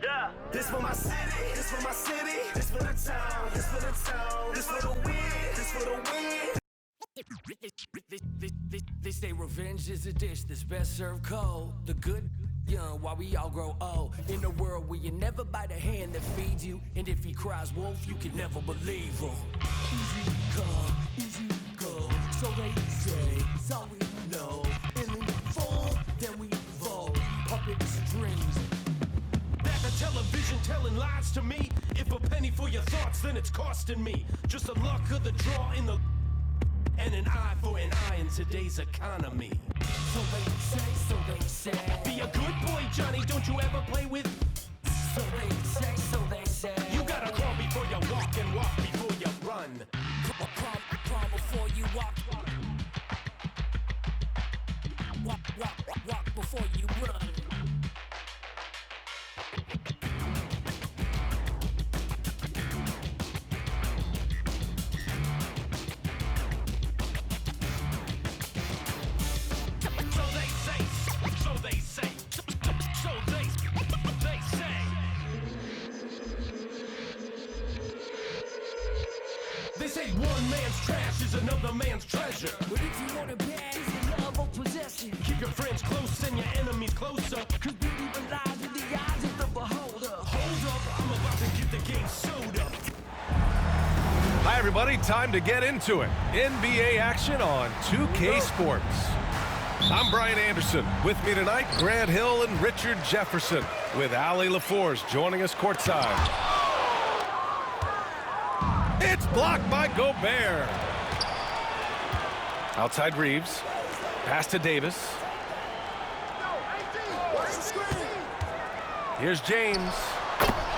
Yeah. This for my city, this for my city, this for the town, this for the town, this for the win, this for the win. They say revenge is a dish that's best served cold. The good young while we all grow old. In a world where you never bite a hand that feeds you, and if he cries wolf, you can never believe him. Easy come, easy go. So they say, so we know. And in the fall, then we fold. Puppet strings. Back on television telling lies to me. If a penny for your thoughts, then it's costing me. Just the luck of the draw in the. And an eye for an eye in today's economy. So they say. Be a good boy, Johnny, don't you ever play with. So they say. You gotta crawl before you walk and walk before you run. Crawl before you walk. Walk before you run. They say one man's trash is another man's treasure. But if you want it bad, it's a love or possession. Keep your friends close and your enemies closer. Cause beauty relies in the eyes of the beholder. Hold up, I'm about to get the game sewed up. Hi everybody, time to get into it. NBA action on 2K Sports. I'm Brian Anderson. With me tonight, Grant Hill and Richard Jefferson, with Allie LaForce joining us courtside. It's blocked by Gobert. Outside Reeves. Pass to Davis. Here's James.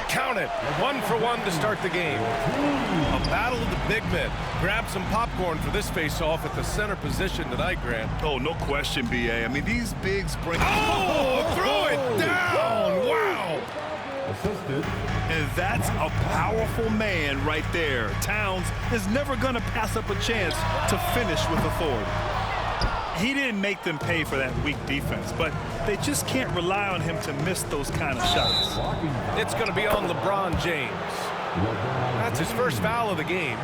Count it. 1 for 1 to start the game. A battle of the big men. Grab some popcorn for this face-off at the center position tonight, Grant. Oh, no question, B.A. I mean, these bigs bring... Oh, throw it down. Wow. Assisted. And that's a powerful man right there. Towns is never going to pass up a chance to finish with authority. He didn't make them pay for that weak defense, but they just can't rely on him to miss those kind of shots. It's going to be on LeBron James. That's his first foul of the game.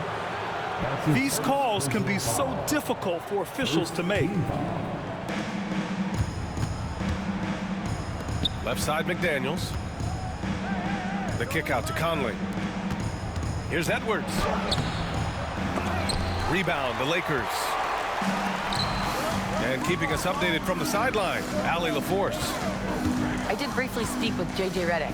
These calls can be so difficult for officials to make. Left side, McDaniels. The kick out to Conley. Here's Edwards. Rebound, the Lakers. And keeping us updated from the sideline, Allie LaForce. I did briefly speak with J.J. Redick.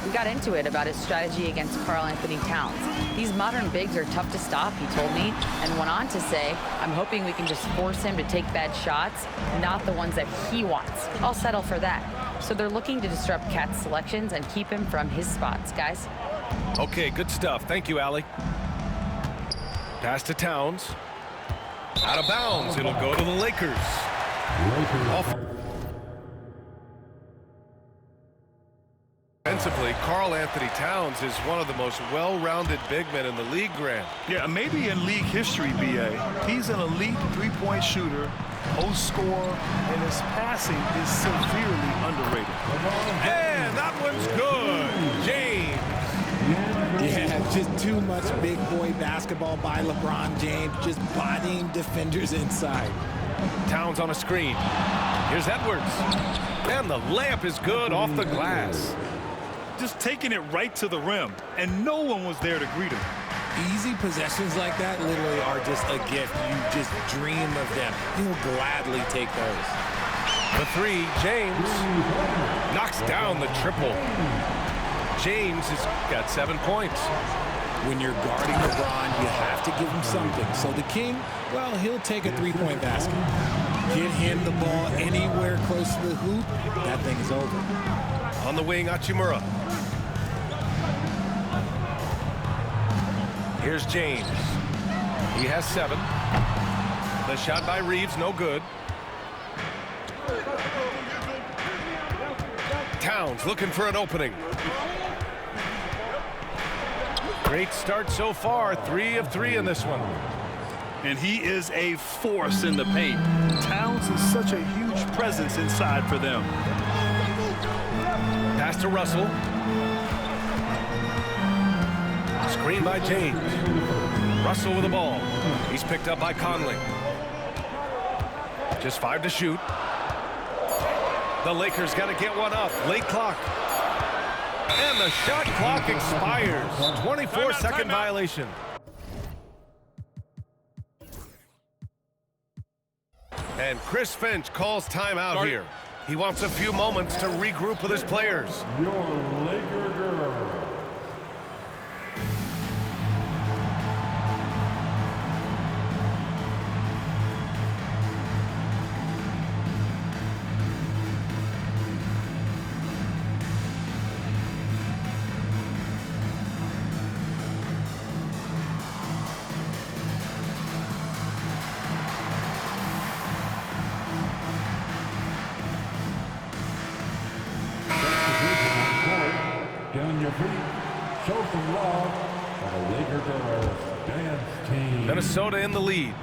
We got into it about his strategy against Karl Anthony Towns. These modern bigs are tough to stop, he told me, and went on to say, I'm hoping we can just force him to take bad shots, not the ones that he wants. I'll settle for that. So they're looking to disrupt Cat's selections and keep him from his spots, guys. Okay, good stuff. Thank you, Allie. Pass to Towns. Out of bounds. It'll go to the Lakers. Offensively, Karl Anthony Towns is one of the most well-rounded big men in the league, Grant. Yeah, maybe in league history, B.A. He's an elite three-point shooter, post scorer, and his passing is severely underrated. And that one's good. James. Yeah, just too much big boy basketball by LeBron James, just bodying defenders inside. Towns on a screen. Here's Edwards. And the layup is good off the glass. Just taking it right to the rim, and no one was there to greet him. Easy possessions like that literally are just a gift. You just dream of them. He'll gladly take those. The three, James knocks down the triple. James has got 7 points. When you're guarding LeBron, you have to give him something. So the King, well, he'll take a three-point basket. Get him the ball anywhere close to the hoop, that thing is over. On the wing, Hachimura. Here's James. He has 7. The shot by Reeves, no good. Towns looking for an opening. Great start so far, 3 of 3 in this one. And he is a force in the paint. Towns is such a huge presence inside for them. Pass to Russell. Screen by James. Russell with the ball. He's picked up by Conley. Just 5 to shoot. The Lakers got to get one up. Late clock. And the shot clock expires. 24-second violation. And Chris Finch calls timeout here. He wants a few moments to regroup with his players. Your Laker girl. Down your feet, show some love for the Laker girls dance team. Minnesota in the lead.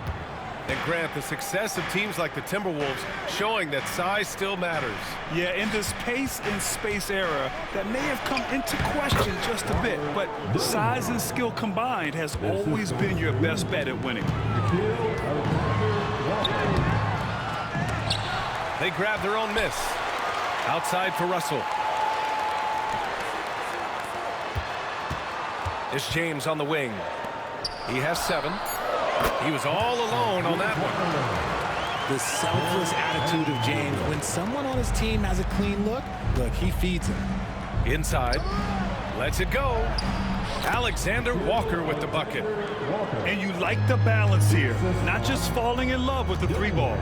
And Grant, the success of teams like the Timberwolves showing that size still matters. Yeah, in this pace and space era, that may have come into question just a bit, but size and skill combined has always been your best bet at winning. They grab their own miss. Outside for Russell. It's James on the wing. He has 7. He was all alone on that one. The selfless attitude of James. When someone on his team has a clean look, he feeds him. Inside. Lets it go. Alexander Walker with the bucket. And you like the balance here, not just falling in love with the 3-ball.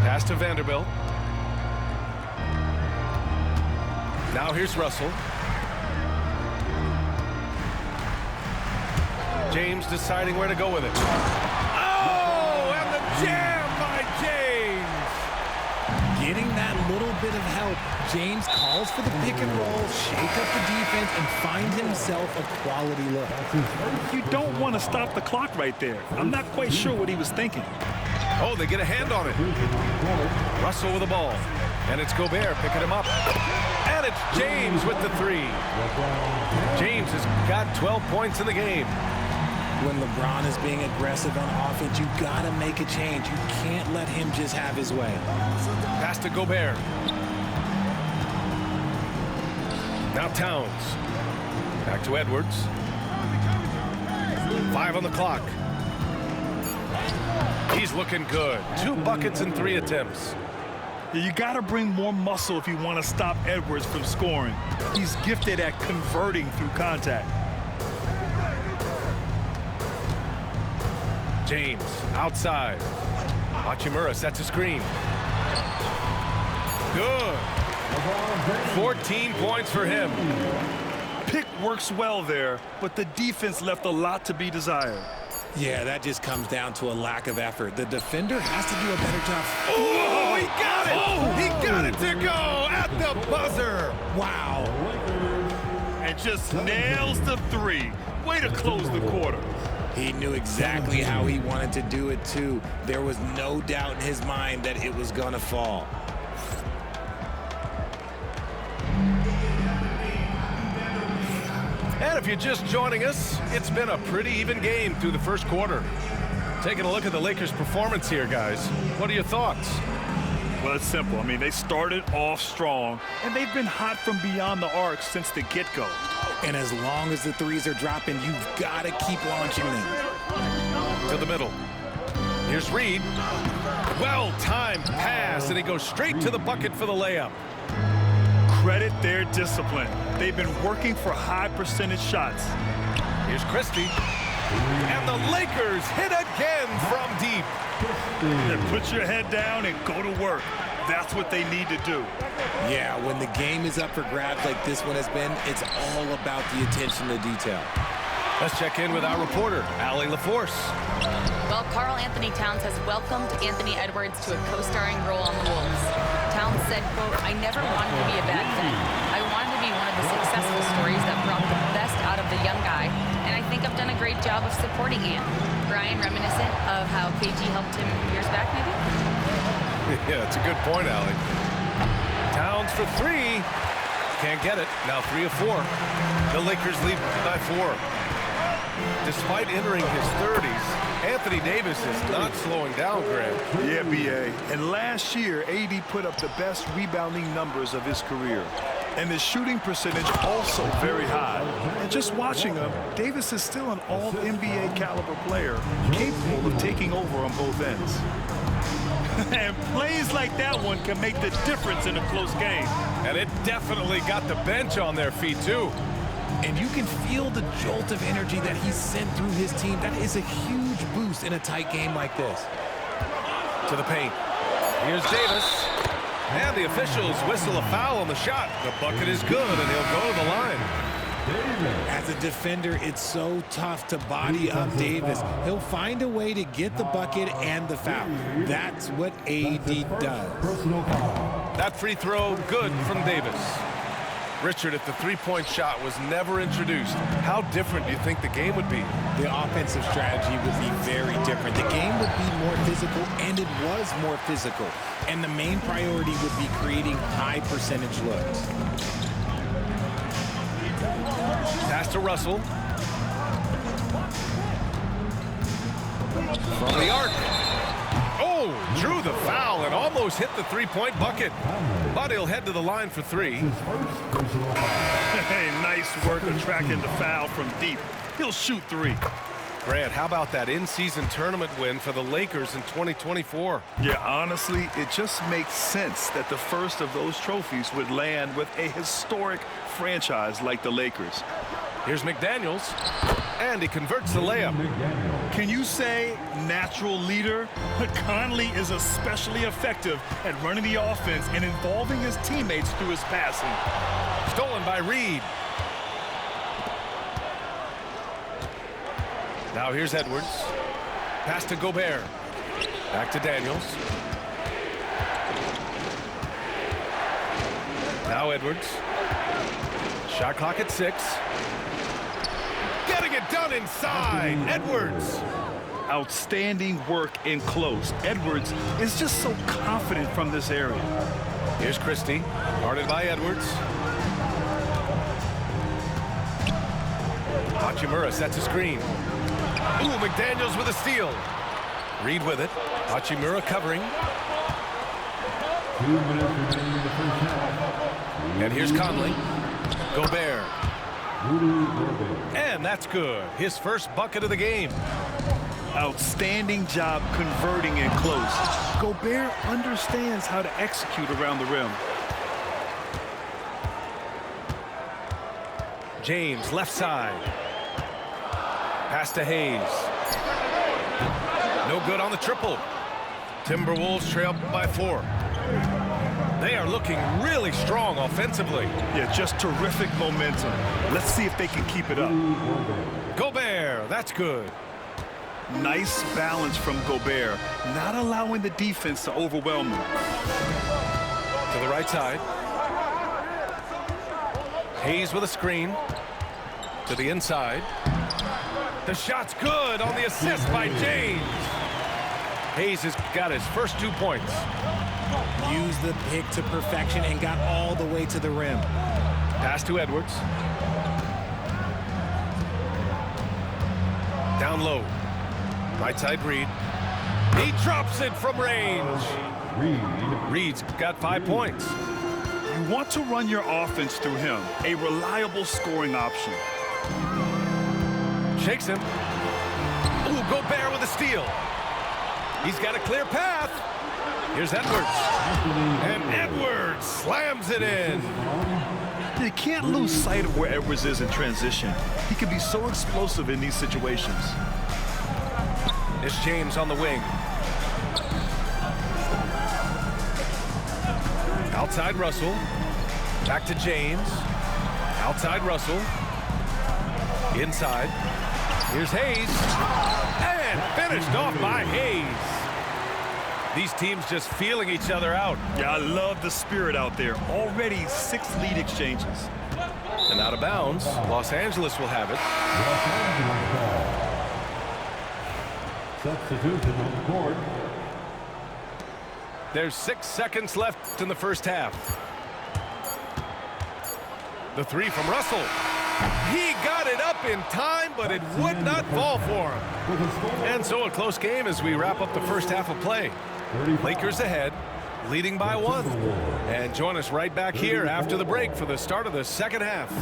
Pass to Vanderbilt. Now here's Russell. James deciding where to go with it. Oh, and the jam by James. Getting that little bit of help, James calls for the pick and roll, shake up the defense, and find himself a quality look. You don't want to stop the clock right there. I'm not quite sure what he was thinking. Oh, they get a hand on it. Russell with the ball. And it's Gobert picking him up. And it's James with the 3. James has got 12 points in the game. When LeBron is being aggressive on offense, you got to make a change. You can't let him just have his way. Pass to Gobert. Now Towns. Back to Edwards. 5 on the clock. He's looking good. 2 buckets and 3 attempts. You got to bring more muscle if you want to stop Edwards from scoring. He's gifted at converting through contact. James outside. Hachimura sets a screen. Good. 14 points for him. Pick works well there, but the defense left a lot to be desired. Yeah, that just comes down to a lack of effort. The defender has to do a better job. Oh, he got it! Oh, he got it to go at the buzzer. Wow. And just nails the 3. Way to close the quarter. He knew exactly how he wanted to do it, too. There was no doubt in his mind that it was going to fall. And if you're just joining us, it's been a pretty even game through the first quarter. Taking a look at the Lakers' performance here, guys. What are your thoughts? Well, it's simple. I mean, they started off strong, and they've been hot from beyond the arc since the get-go. And as long as the 3s are dropping, you've got to keep launching them. To the middle. Here's Reed. Well-timed pass, and he goes straight to the bucket for the layup. Credit their discipline. They've been working for high percentage shots. Here's Christie. And the Lakers hit again from deep. Then put your head down and go to work. That's what they need to do. Yeah, when the game is up for grabs like this one has been, it's all about the attention to detail. Let's check in with our reporter, Allie LaForce. Well, Karl Anthony Towns has welcomed Anthony Edwards to a co-starring role on the Wolves. Towns said, quote, "I never wanted to be a bad fit. I wanted to be one of the successful stories that brought the best out of the young guy, and I think I've done a great job of supporting Ant." Brian, reminiscent of how KG helped him years back, maybe? Yeah, it's a good point, Allie. Towns Edwards for three. Can't get it. Now 3 of 4. The Lakers lead by 4. Despite entering his 30s, Anthony Davis is not slowing down, Grant. Yeah, B.A. And last year, AD put up the best rebounding numbers of his career. And his shooting percentage also very high. And just watching him, Davis is still an all-NBA caliber player, capable of taking over on both ends. And plays like that one can make the difference in a close game. And it definitely got the bench on their feet, too. And you can feel the jolt of energy that he sent through his team. That is a huge boost in a tight game like this. To the paint. Here's Davis. And the officials whistle a foul on the shot. The bucket is good, and he'll go to the line. As a defender, it's so tough to body up Davis. He'll find a way to get the bucket and the foul. That's what AD does. That free throw, good from Davis. Richard, if the three-point shot was never introduced, how different do you think the game would be? The offensive strategy would be very different. The game would be more physical, and it was more physical. And the main priority would be creating high-percentage looks. Pass to Russell. From the arc. Oh, drew the foul and almost hit the three-point bucket. But he'll head to the line for 3. Hey, nice work attracting the foul from deep. He'll shoot 3. Grant, how about that in-season tournament win for the Lakers in 2024? Yeah, honestly, it just makes sense that the first of those trophies would land with a historic franchise like the Lakers. Here's McDaniels, and he converts the layup. Can you say natural leader? Conley is especially effective at running the offense and involving his teammates through his passing. Stolen by Reed. Now here's Edwards. Pass to Gobert. Back to Daniels. Now Edwards. Shot clock at 6. Getting it done inside. Edwards. Outstanding work in close. Edwards is just so confident from this area. Here's Christie. Guarded by Edwards. Hachimura sets a screen. Ooh, McDaniels with a steal. Reed with it. Hachimura covering. 2 minutes remaining in the first half. And here's Conley. Gobert. Rudy Gobert. And that's good. His first bucket of the game. Outstanding job converting in close. Gobert understands how to execute around the rim. James, left side. Pass to Hayes. No good on the triple. Timberwolves trail by 4. They are looking really strong offensively. Yeah, just terrific momentum. Let's see if they can keep it up. Gobert, that's good. Nice balance from Gobert, not allowing the defense to overwhelm them. To the right side. Hayes with a screen. To the inside. The shot's good on the assist by James. Hayes has got his first 2 points. Used the pick to perfection and got all the way to the rim. Pass to Edwards. Down low. Right side Reed. He drops it from range. Reed's got 5 points. You want to run your offense through him, a reliable scoring option. Shakes him. Ooh, Gobert with a steal. He's got a clear path. Here's Edwards. And Edwards slams it in. You can't lose sight of where Edwards is in transition. He can be so explosive in these situations. It's James on the wing. Outside Russell. Back to James. Outside Russell. Inside. Here's Hayes. And finished off by Hayes. These teams just feeling each other out. Yeah, I love the spirit out there. Already 6 lead exchanges. And out of bounds, Los Angeles will have it. Substitution on the court. There's 6 seconds left in the first half. The three from Russell. He got it up in time, but it would not fall for him. And so a close game as we wrap up the first half of play. Lakers ahead, leading by 1. And join us right back here after the break for the start of the second half.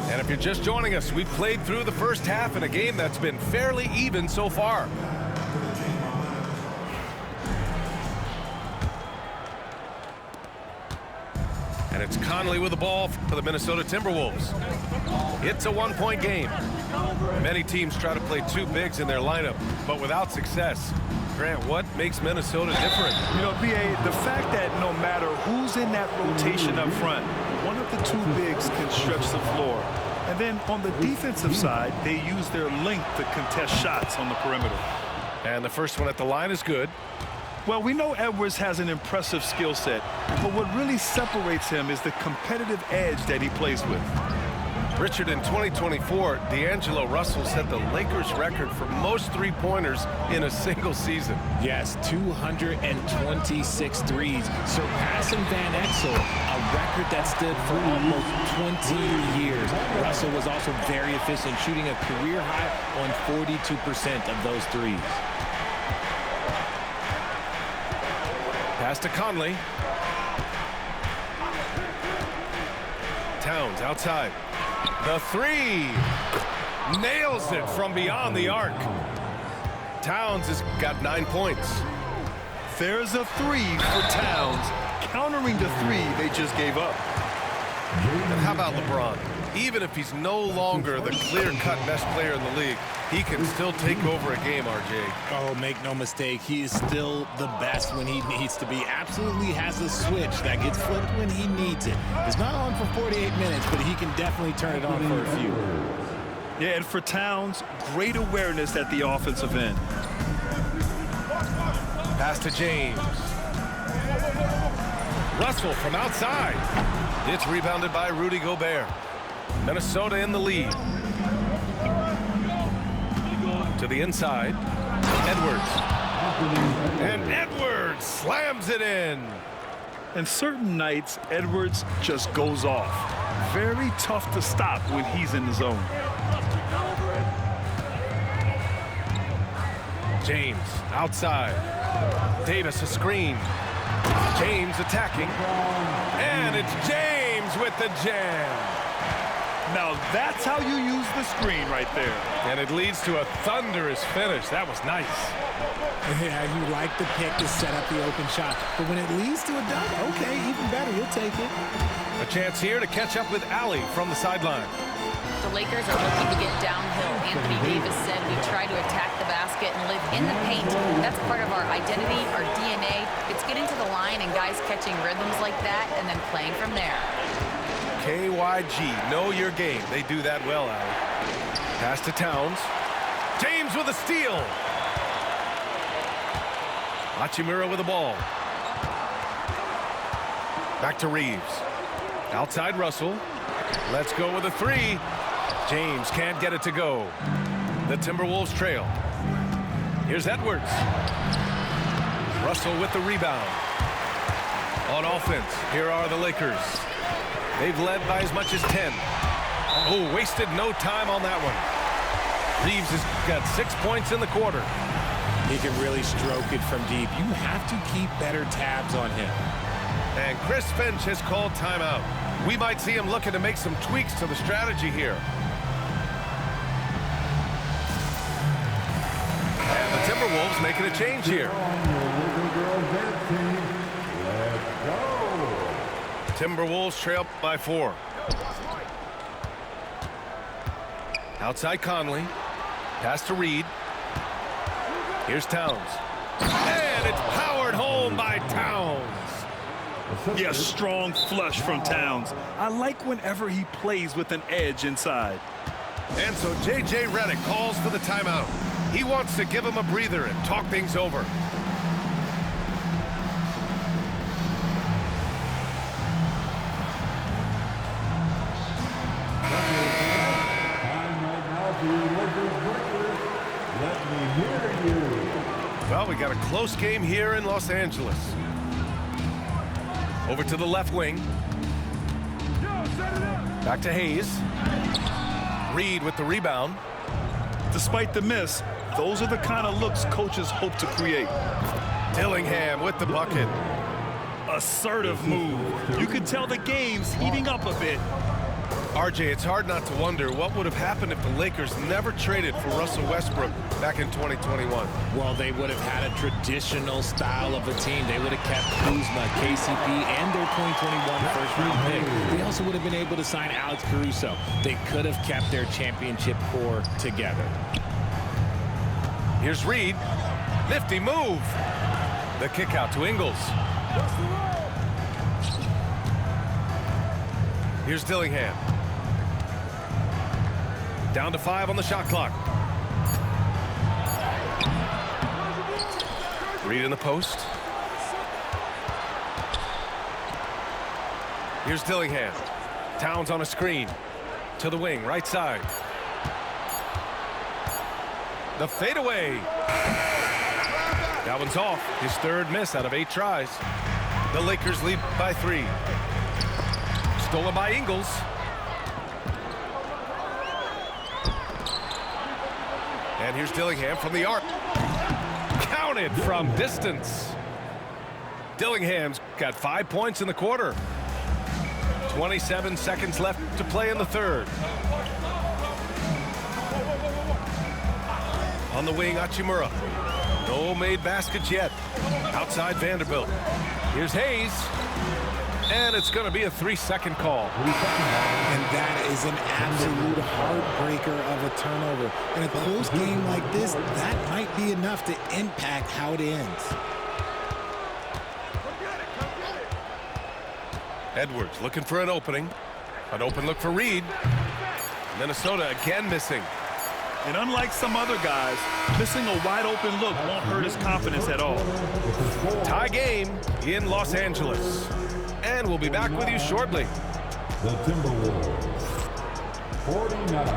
And if you're just joining us, we've played through the first half in a game that's been fairly even so far. And it's Conley with the ball for the Minnesota Timberwolves. It's a one-point game. Many teams try to play two bigs in their lineup, but without success. Grant, what makes Minnesota different? You know, B.A., the fact that no matter who's in that rotation up front, one of the two bigs can stretch the floor. And then on the defensive side, they use their length to contest shots on the perimeter. And the first one at the line is good. Well, we know Edwards has an impressive skill set, but what really separates him is the competitive edge that he plays with. Richard, in 2024, D'Angelo Russell set the Lakers record for most three-pointers in a single season. Yes, 226 threes, surpassing Van Exel, a record that stood for almost 20 years. Russell was also very efficient, shooting a career high on 42% of those threes. Pass to Conley. Towns outside. The three. Nails it from beyond the arc. Towns has got 9 points. There's a three for Towns, countering the three they just gave up. And how about LeBron? Even if he's no longer the clear-cut best player in the league, he can still take over a game, RJ. Oh, make no mistake, he is still the best when he needs to be. Absolutely has a switch that gets flipped when he needs it. It's not on for 48 minutes, but he can definitely turn it on for a few. Yeah, and for Towns, great awareness at the offensive end. Pass to James. Russell from outside. It's rebounded by Rudy Gobert. Minnesota in the lead. To the inside. Edwards. And Edwards slams it in. And certain nights, Edwards just goes off. Very tough to stop when he's in the zone. James outside. Davis a screen. James attacking. And it's James with the jam. Now that's how you use the screen right there. And it leads to a thunderous finish. That was nice. Yeah, you like the pick to set up the open shot. But when it leads to a dunk, okay, even better, you'll take it. A chance here to catch up with Allie from the sideline. The Lakers are looking to get downhill. Anthony Davis said we try to attack the basket and live in the paint. That's part of our identity, our DNA. It's getting to the line and guys catching rhythms like that and then playing from there. KYG, know your game. They do that well, Allie. Pass to Towns. James with a steal. Hachimura with the ball. Back to Reeves. Outside Russell. Let's go with a three. James can't get it to go. The Timberwolves trail. Here's Edwards. Russell with the rebound. On offense, here are the Lakers. They've led by as much as 10. Oh, wasted no time on that one. Reeves has got 6 points in the quarter. He can really stroke it from deep. You have to keep better tabs on him. And Chris Finch has called timeout. We might see him looking to make some tweaks to the strategy here. And the Timberwolves making a change here. Timberwolves trail by 4. Outside Conley. Pass to Reed. Here's Towns. And it's powered home by Towns. Yeah, strong flush from Towns. I like whenever he plays with an edge inside. And so J.J. Redick calls for the timeout. He wants to give him a breather and talk things over. Well, we got a close game here in Los Angeles. Over to the left wing. Back to Hayes. Reed with the rebound. Despite the miss, those are the kind of looks coaches hope to create. Dillingham with the bucket. Assertive move. You can tell the game's heating up a bit. RJ, it's hard not to wonder what would have happened if the Lakers never traded for Russell Westbrook back in 2021. Well, they would have had a traditional style of a team. They would have kept Kuzma, KCP, and their 2021 first-round pick. They also would have been able to sign Alex Caruso. They could have kept their championship core together. Here's Reed. Nifty move. The kick out to Ingles. Here's Dillingham. Down to 5 on the shot clock. Reed in the post. Here's Dillingham. Towns on a screen. To the wing, right side. The fadeaway. That one's off. His third miss out of 8 tries. The Lakers lead by 3. Stolen by Ingles. And here's Dillingham from the arc. Counted from distance. Dillingham's got 5 points in the quarter. 27 seconds left to play in the third. On the wing, Hachimura. No made baskets yet. Outside Vanderbilt. Here's Hayes. And it's going to be a 3-second call. And that is an absolute heartbreaker of a turnover. In a close game like this, that might be enough to impact how it ends. Edwards looking for an opening. An open look for Reed. Minnesota again missing. And unlike some other guys, missing a wide open look won't hurt his confidence at all. Tie game in Los Angeles. And we'll be back with you shortly. The Timberwolves, 49.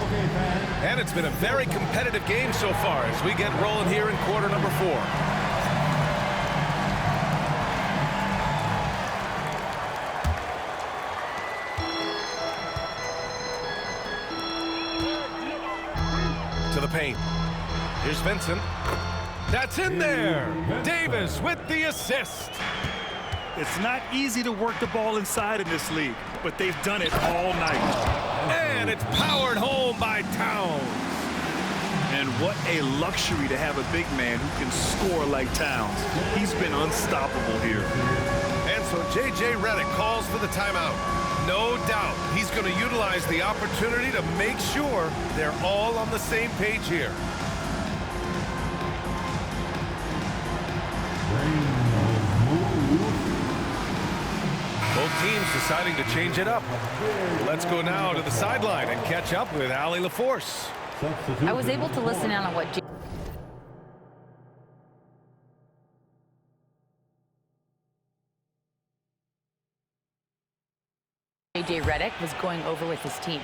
Okay, fans. And it's been a very competitive game so far as we get rolling here in quarter number 4. To the paint. Here's Vincent. That's in there. Davis with the assist. It's not easy to work the ball inside in this league, but they've done it all night. And it's powered home by Towns. And what a luxury to have a big man who can score like Towns. He's been unstoppable here. And so J.J. Redick calls for the timeout. No doubt he's going to utilize the opportunity to make sure they're all on the same page here. Both teams deciding to change it up. Let's go now to the sideline and catch up with Allie LaForce. I was able to listen in on what J.J. Redick was going over with his team.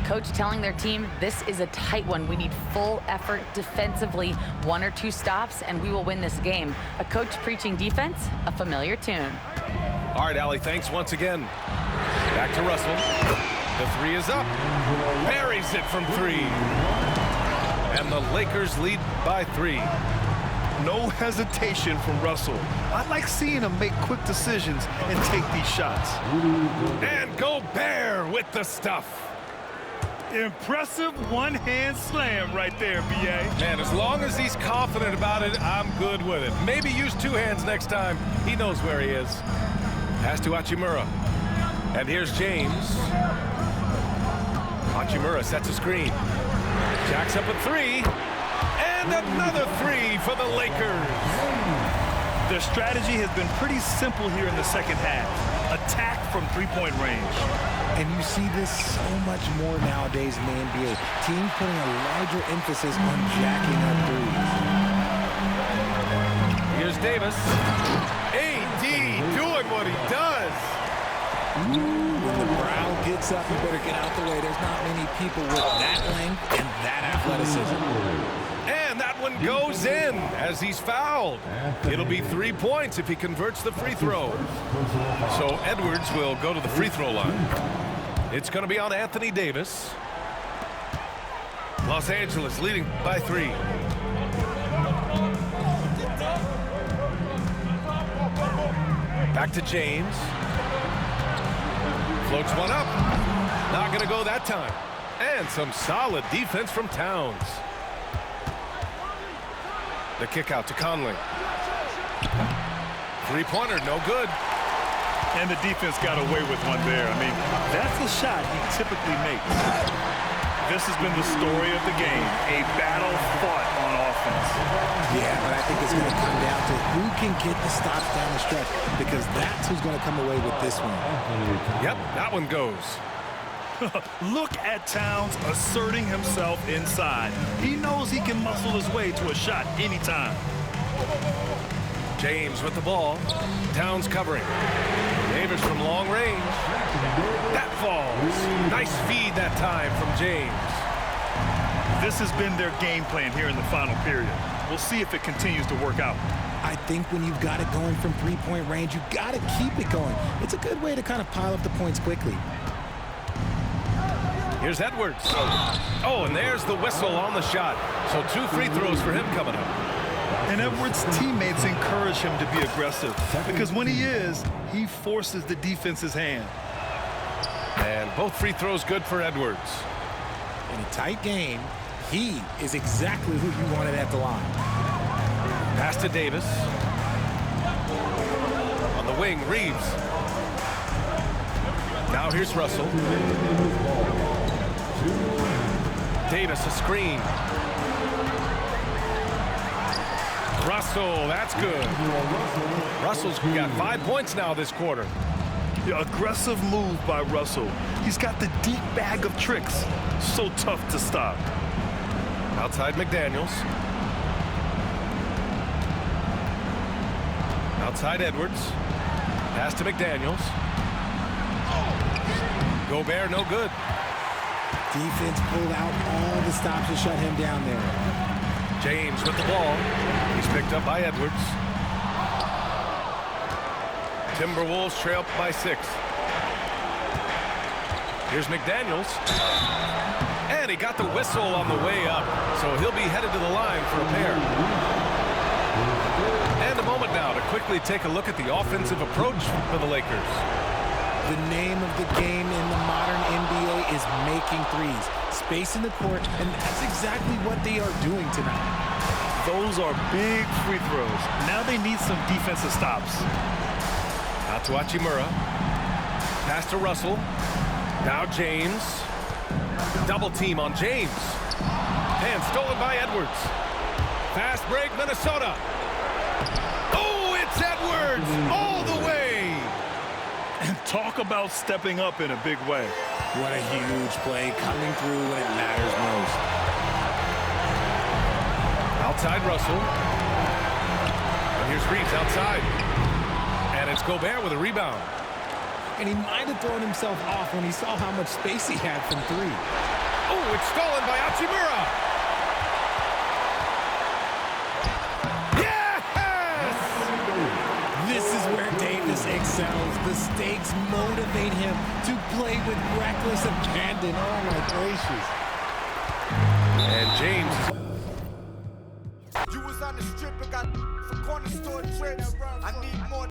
Coach telling their team, this is a tight one. We need full effort defensively, 1 or 2 stops, and we will win this game. A coach preaching defense, a familiar tune. All right, Allie, thanks once again. Back to Russell. The 3 is up. Buries it from 3. And the Lakers lead by 3. No hesitation from Russell. I like seeing him make quick decisions and take these shots. And Gobert with the stuff. Impressive one-hand slam right there, B.A. Man, as long as he's confident about it, I'm good with it. Maybe use 2 hands next time. He knows where he is. Pass to Hachimura. And here's James. Hachimura sets a screen. Jacks up a 3. And another 3 for the Lakers. Their strategy has been pretty simple here in the second half. Attack from 3-point range. And you see this so much more nowadays in the NBA. Teams putting a larger emphasis on jacking up threes. Here's Davis. AD doing what he does. When the crowd gets up, you better get out the way. There's not many people with that length and that athleticism. And that one goes in as he's fouled. It'll be 3 points if he converts the free throw. So Edwards will go to the free throw line. It's going to be on Anthony Davis. Los Angeles leading by 3. Back to James. Floats one up. Not going to go that time. And some solid defense from Towns. The kick out to Conley. Three-pointer, no good. And the defense got away with one there. I mean, that's a shot he typically makes. This has been the story of the game, a battle fought on offense. Yeah, but I think it's going to come down to who can get the stops down the stretch, because that's who's going to come away with this one. Yep, that one goes. Look at Towns asserting himself inside. He knows he can muscle his way to a shot anytime. James with the ball. Towns covering. Davis from long range. That falls. Nice feed that time from James. This has been their game plan here in the final period. We'll see if it continues to work out. I think when you've got it going from three-point range, you've got to keep it going. It's a good way to kind of pile up the points quickly. Here's Edwards. Oh, and there's the whistle on the shot. So 2 free throws for him coming up. And Edwards' teammates encourage him to be aggressive, because when he is, he forces the defense's hand. And both free throws good for Edwards. In a tight game, he is exactly who you wanted at the line. Pass to Davis. On the wing, Reeves. Now here's Russell. Davis, a screen. Russell, that's good. Russell's got 5 points now this quarter. The aggressive move by Russell. He's got the deep bag of tricks. So tough to stop. Outside McDaniels. Outside Edwards. Pass to McDaniels. Gobert, no good. Defense pulled out all the stops to shut him down there. James with the ball. He's picked up by Edwards. Timberwolves trail by 6. Here's McDaniels. And he got the whistle on the way up. So he'll be headed to the line for a pair. And a moment now to quickly take a look at the offensive approach for the Lakers. The name of the game in the modern NBA is making threes. Space in the court, and that's exactly what they are doing tonight. Those are big free throws. Now they need some defensive stops. Out to Hachimura. Pass to Russell. Now James. Double team on James. And stolen by Edwards. Fast break, Minnesota. Oh, it's Edwards all the way. And talk about stepping up in a big way. What a huge play, coming through when it matters most. Outside Russell. And here's Reeves outside. And it's Gobert with a rebound. And he might have thrown himself off when he saw how much space he had from 3. Oh, it's stolen by Hachimura. This is where Davis excels. The stakes motivate him to play with reckless abandon. Oh, my gracious. And James. You was on the strip and got for corner store trips. I need more.